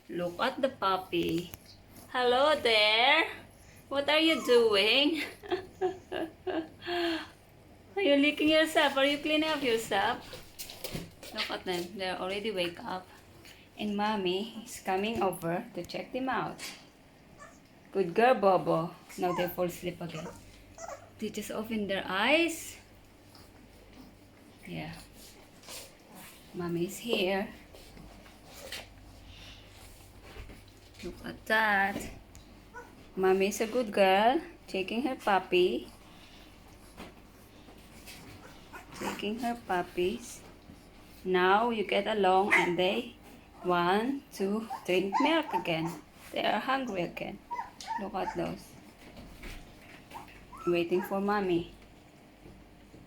Look at the puppy. Hello there. What are you doing? Are you licking yourself? Are you cleaning up yourself? Look at them. They're already wake up. And mommy is coming over to check them out. Good girl, Bobo. Now they fall asleep again. They just open their eyes. Yeah. Mommy is here. Look at that. Mommy is a good girl. Checking her puppy. Checking her puppies. Now you get along and they want to drink milk again. They are hungry again. Look at those. Waiting for mommy.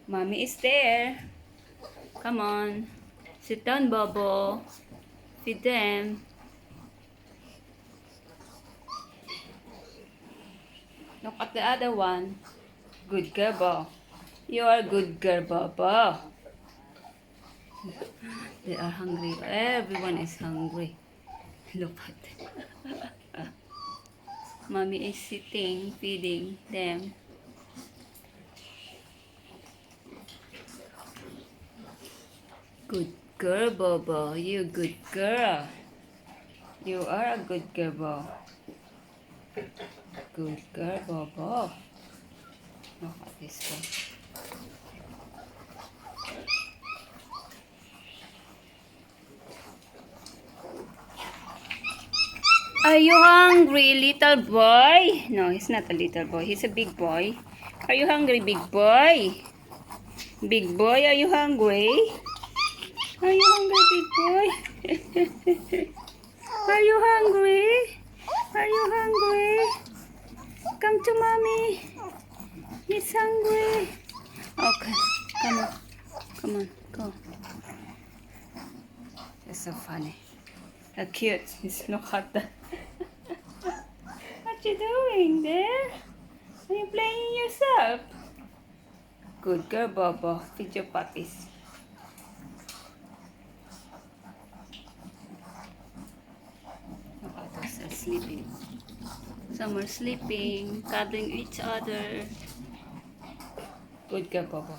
Mommy is there. Come on. Sit down, Bobo. Feed them. Look at the other one. Good girl, Bobo. You are good girl, Bobo. They are hungry. Everyone is hungry. Look at them. Mommy is sitting, feeding them. Good girl, Bobo. You good girl. You are a good girl, Bobo. Good girl, Bobo. Look at this one. Are you hungry, little boy? No, he's not a little boy. He's a big boy. Are you hungry, big boy? Big boy, are you hungry? Are you hungry, big boy? Are you hungry? Are you hungry? Come to mommy. He's hungry. Okay, come on. Come on, go. That's so funny. How cute. Look at that. What you doing there? Are you playing yourself? Good girl, Bobo. Feed your puppies. Look at those are sleeping. Some are sleeping, cuddling each other. Good girl, Bobo.